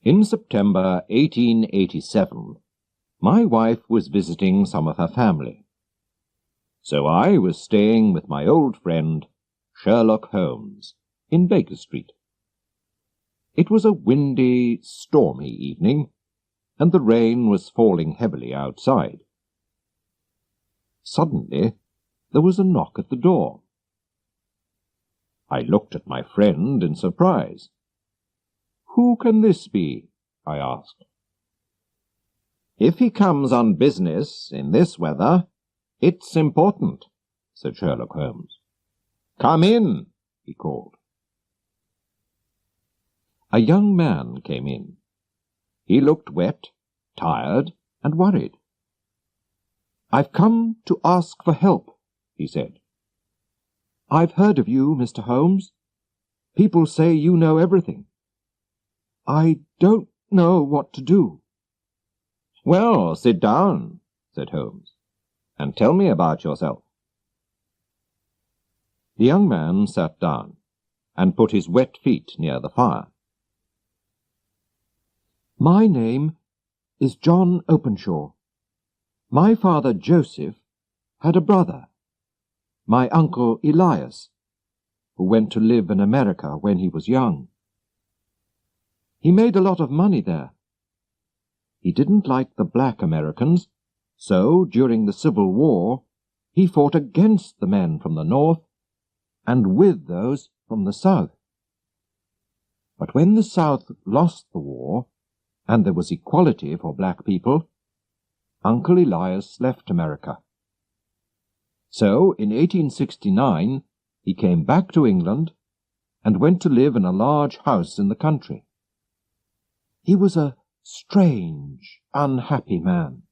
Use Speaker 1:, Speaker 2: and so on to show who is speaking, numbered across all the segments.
Speaker 1: In September 1887, my wife was visiting some of her family. So I was staying with my old friend, Sherlock Holmes, in Baker Street. It was a windy, stormy evening, and the rain was falling heavily outside. Suddenly, there was a knock at the door. I looked at my friend in surprise. "Who can this be?" I asked. "If he comes on business in this weather, it's important," said Sherlock Holmes. "Come in," he called. A young man came in. He looked wet, tired, and worried. "I've come to ask for help," he said. "I've heard of you, Mr. Holmes. People say you know everything. I don't know what to do." "Well, sit down," said Holmes, "and tell me about yourself." The young man sat down and put his wet feet near the fire. "My name is John Openshaw. My father, Joseph, had a brother, my uncle Elias, who went to live in America when he was young. He made a lot of money there. He didn't like the black Americans, so during the Civil War he fought against the men from the North and with those from the South. But when the South lost the war, and there was equality for black people, Uncle Elias left America. So, in 1869, he came back to England and went to live in a large house in the country. He was a strange, unhappy man.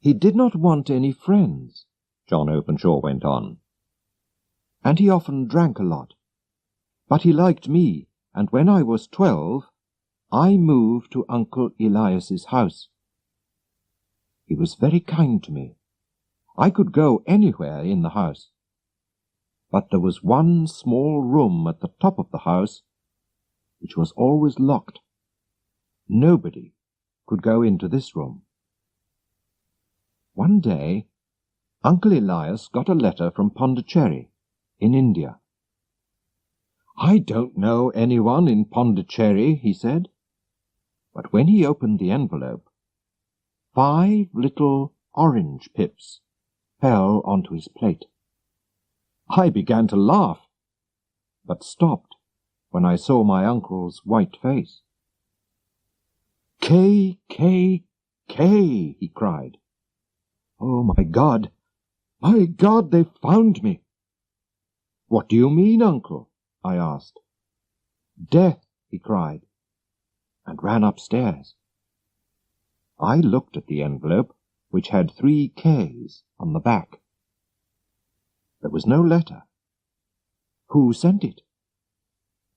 Speaker 1: He did not want any friends, John Openshaw went on, and he often drank a lot. But he liked me, and when I was 12, I moved to Uncle Elias's house. He was very kind to me. I could go anywhere in the house. But there was one small room at the top of the house which was always locked. Nobody could go into this room. One day, Uncle Elias got a letter from Pondicherry, in India. "I don't know anyone in Pondicherry," he said. But when he opened the envelope, 5 little orange pips fell onto his plate. I began to laugh, but stopped when I saw my uncle's white face. "K, K, K!" he cried. "Oh, my God, they've found me." "What do you mean, Uncle?" I asked. "Death," he cried, and ran upstairs. I looked at the envelope, which had 3 Ks on the back. There was no letter. Who sent it?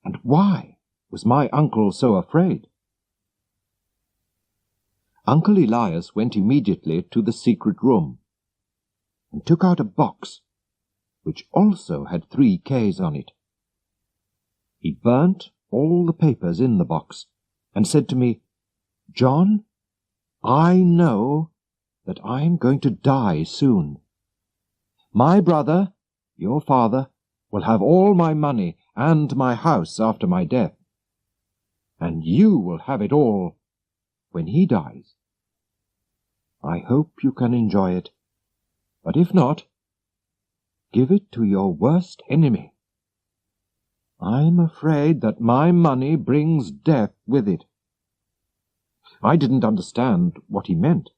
Speaker 1: And why was my uncle so afraid? Uncle Elias went immediately to the secret room and took out a box, which also had 3 Ks on it. He burnt all the papers in the box and said to me, "John, I know that I am going to die soon. My brother, your father, will have all my money and my house after my death, and you will have it all when he dies. I hope you can enjoy it, but if not, give it to your worst enemy. I'm afraid that my money brings death with it." I didn't understand what he meant,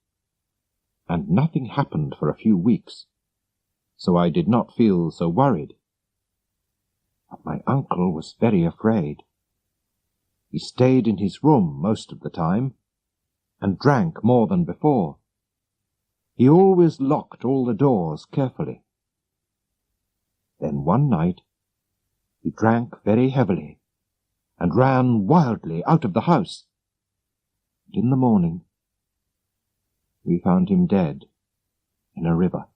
Speaker 1: and nothing happened for a few weeks, so I did not feel so worried. But my uncle was very afraid. He stayed in his room most of the time, and drank more than before. He always locked all the doors carefully. Then one night he drank very heavily, and ran wildly out of the house. And in the morning we found him dead in a river.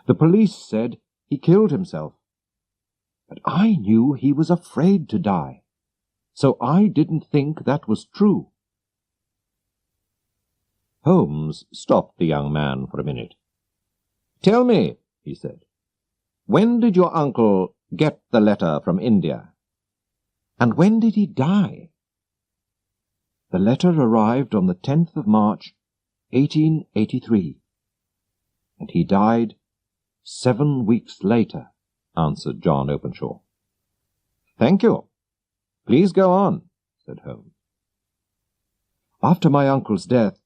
Speaker 1: The police said he killed himself, but I knew he was afraid to die, so I didn't think that was true." Holmes stopped the young man for a minute. "Tell me," he said, "when did your uncle get the letter from India? And when did he die?" "The letter arrived on the 10th of March, 1883, and he died 7 weeks later," answered John Openshaw. "Thank you. Please go on," said Holmes. "After my uncle's death,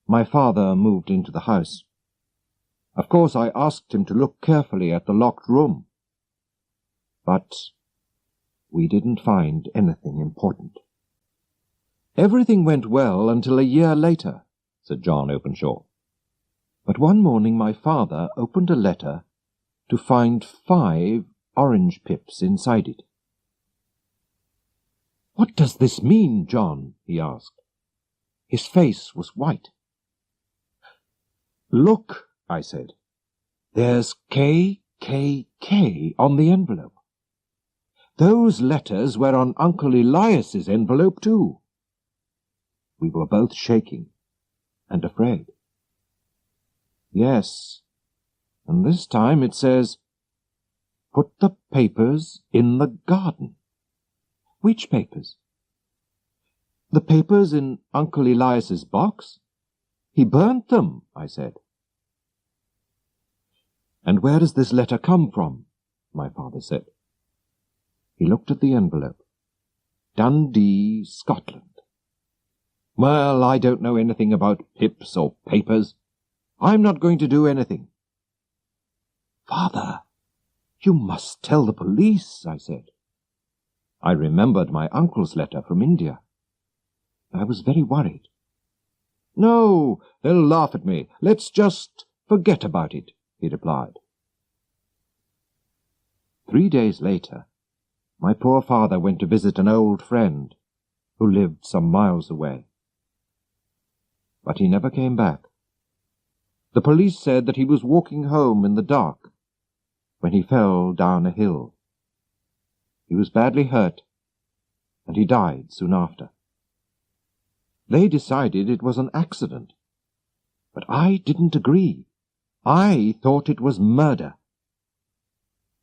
Speaker 1: my father moved into the house. Of course, I asked him to look carefully at the locked room, but we didn't find anything important." "Everything went well until a year later," said John Openshaw. "But one morning my father opened a letter to find 5 orange pips inside it." "What does this mean, John?" he asked. His face was white. "Look," I said. "There's KKK on the envelope. Those letters were on Uncle Elias's envelope too." We were both shaking and afraid. "Yes, and this time it says, 'Put the papers in the garden.'" "Which papers?" "The papers in Uncle Elias's box. He burnt them," I said. "And where does this letter come from?" my father said. He looked at the envelope. "Dundee, Scotland." "Well, I don't know anything about pips or papers. I'm not going to do anything." "Father, you must tell the police," I said. I remembered my uncle's letter from India. I was very worried. "No, they'll laugh at me. Let's just forget about it," he replied. 3 days later, my poor father went to visit an old friend who lived some miles away. But he never came back. The police said that he was walking home in the dark when he fell down a hill. He was badly hurt, and he died soon after. They decided it was an accident, but I didn't agree. I thought it was murder.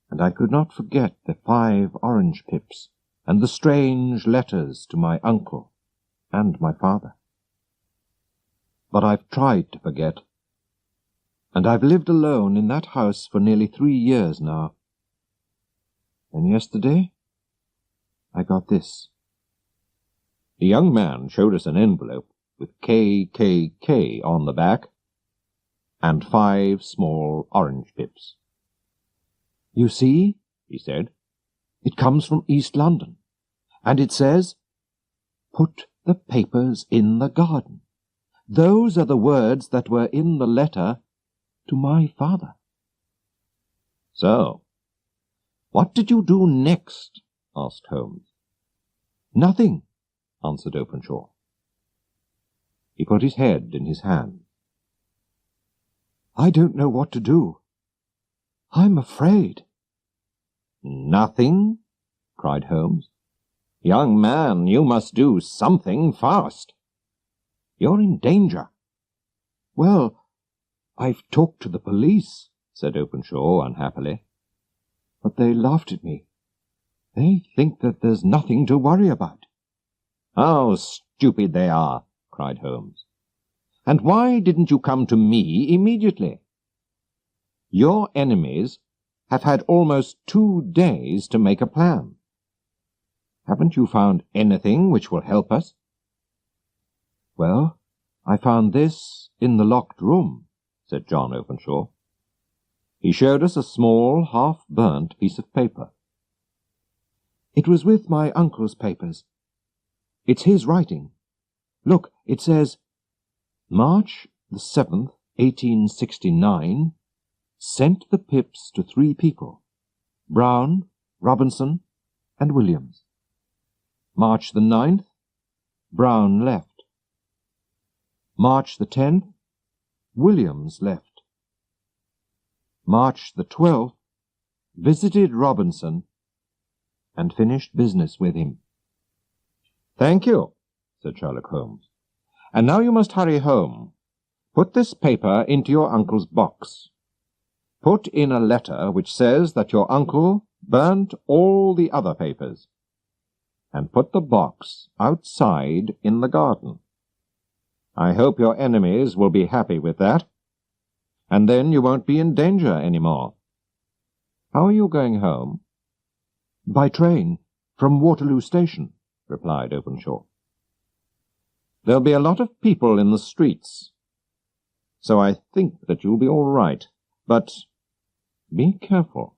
Speaker 1: And I could not forget the 5 orange pips and the strange letters to my uncle and my father. But I've tried to forget, and I've lived alone in that house for nearly 3 years now. And yesterday, I got this." The young man showed us an envelope with KKK on the back and 5 small orange pips. "You see," he said, "it comes from East London, and it says, 'Put the papers in the garden.' Those are the words that were in the letter to my father." "So, what did you do next?" asked Holmes. "Nothing," answered Openshaw. He put his head in his hand. "I don't know what to do. I'm afraid." "Nothing?" cried Holmes. "Young man, you must do something fast. You're in danger." "Well, I've talked to the police," said Openshaw unhappily. "But they laughed at me. They think that there's nothing to worry about." "How stupid they are!" cried Holmes. "And why didn't you come to me immediately? Your enemies have had almost 2 days to make a plan. Haven't you found anything which will help us?" "Well, I found this in the locked room," said John Openshaw. He showed us a small, half-burnt piece of paper. "It was with my uncle's papers. It's his writing. Look, it says, 'March the 7th, 1869, sent the pips to 3 people, Brown, Robinson, and Williams. March the 9th, Brown left. March the 10th, Williams left. March the 12th, visited Robinson and finished business with him. "Thank you," said Sherlock Holmes. "And now you must hurry home. Put this paper into your uncle's box. Put in a letter which says that your uncle burnt all the other papers. And put the box outside in the garden. I hope your enemies will be happy with that. And then you won't be in danger any more. How are you going home?" "By train, from Waterloo Station," replied Openshaw. "There'll be a lot of people in the streets, so I think that you'll be all right. But be careful."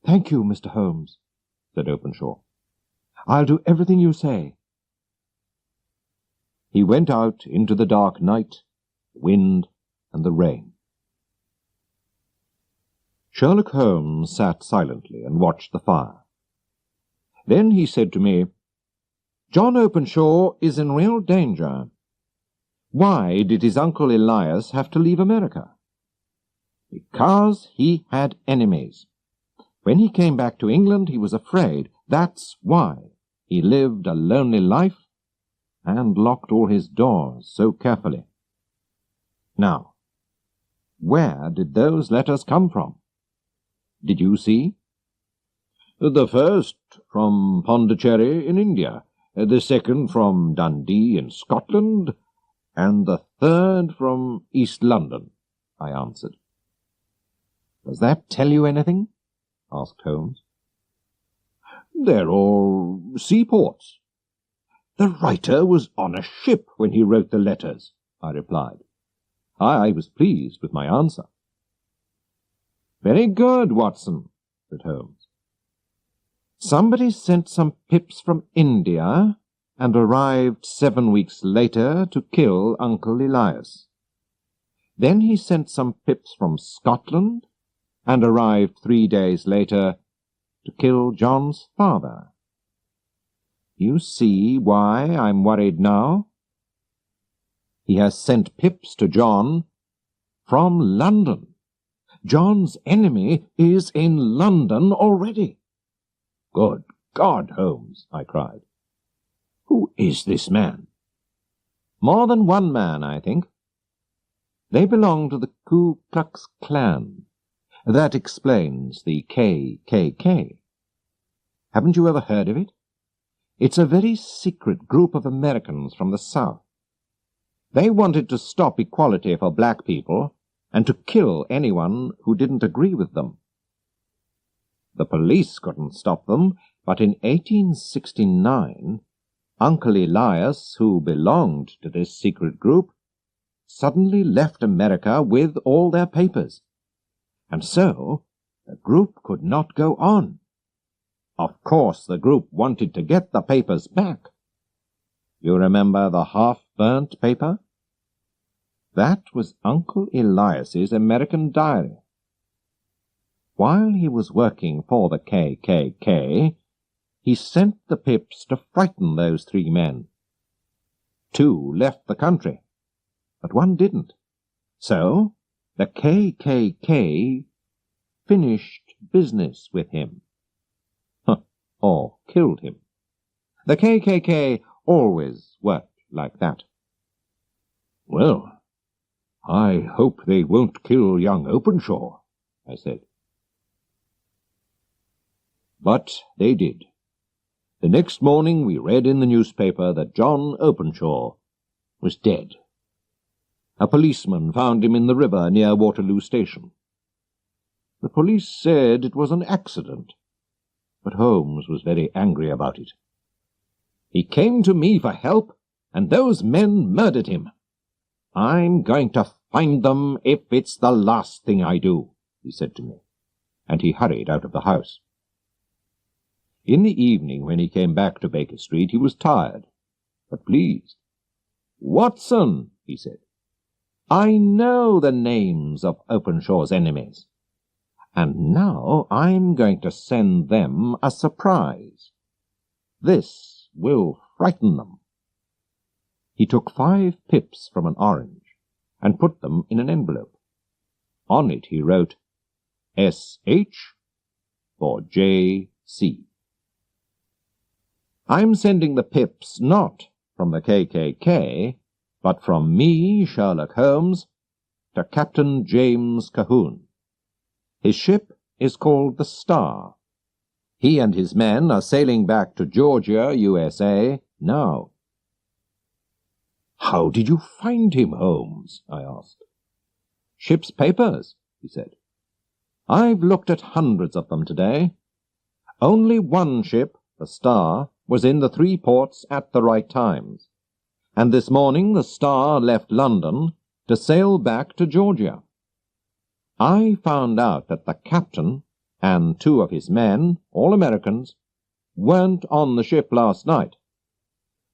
Speaker 1: "Thank you, Mr. Holmes," said Openshaw. "I'll do everything you say." He went out into the dark night, the wind, and the rain. Sherlock Holmes sat silently and watched the fire. Then he said to me, "John Openshaw is in real danger. Why did his uncle Elias have to leave America? Because he had enemies. When he came back to England, he was afraid. That's why he lived a lonely life and locked all his doors so carefully. Now, where did those letters come from? Did you see?" "The first from Pondicherry in India, the second from Dundee in Scotland, and the third from East London," I answered. "Does that tell you anything?" asked Holmes. "They're all seaports. The writer was on a ship when he wrote the letters," I replied. I was pleased with my answer. "Very good, Watson," said Holmes. "Somebody sent some pips from India and arrived 7 weeks later to kill Uncle Elias. Then he sent some pips from Scotland and arrived 3 days later to kill John's father. You see why I'm worried now? He has sent pips to John from London. John's enemy is in London already." "Good God, Holmes," I cried. "Who is this man?" "More than one man, I think. They belong to the Ku Klux Klan. That explains the KKK. Haven't you ever heard of it? It's a very secret group of Americans from the South. They wanted to stop equality for black people and to kill anyone who didn't agree with them. The police couldn't stop them, but in 1869, Uncle Elias, who belonged to this secret group, suddenly left America with all their papers. And so the group could not go on. Of course, the group wanted to get the papers back. You remember the half-burnt paper? That was Uncle Elias's American diary. While he was working for the KKK, he sent the pips to frighten those 3 men. 2 left the country, but 1 didn't. So the KKK finished business with him. Or killed him. The KKK always worked like that." "Well, I hope they won't kill young Openshaw," I said. But they did. The next morning we read in the newspaper that John Openshaw was dead. A policeman found him in the river near Waterloo Station. The police said it was an accident, but Holmes was very angry about it. "He came to me for help, and those men murdered him. I'm going to find them if it's the last thing I do," he said to me, and he hurried out of the house. In the evening, when he came back to Baker Street, he was tired, but pleased. "Watson," he said, "I know the names of Openshaw's enemies, and now I'm going to send them a surprise. This will frighten them." He took 5 pips from an orange and put them in an envelope. On it he wrote, "S.H. for J.C." I'm sending the pips not from the KKK, but from me, Sherlock Holmes, to Captain James Cahoon. His ship is called the Star. He and his men are sailing back to Georgia, USA, now. "How did you find him, Holmes?" I asked. "Ship's papers," he said. "I've looked at hundreds of them today. Only one ship, the Star, was in the 3 ports at the right times, and this morning the Star left London to sail back to Georgia. I found out that the captain and 2 of his men, all Americans, weren't on the ship last night,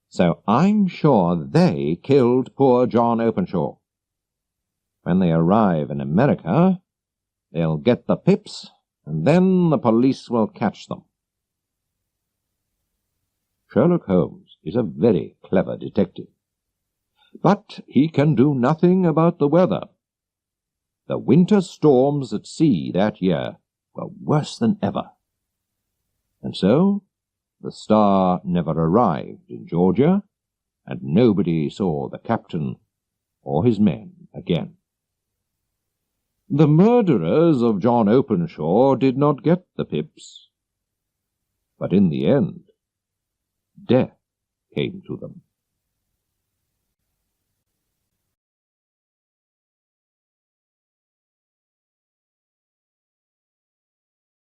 Speaker 1: so I'm sure they killed poor John Openshaw. When they arrive in America, they'll get the pips, and then the police will catch them." Sherlock Holmes is a very clever detective, but he can do nothing about the weather. The winter storms at sea that year were worse than ever, and so the Star never arrived in Georgia, and nobody saw the captain or his men again. The murderers of John Openshaw did not get the pips, but in the end, death came to them.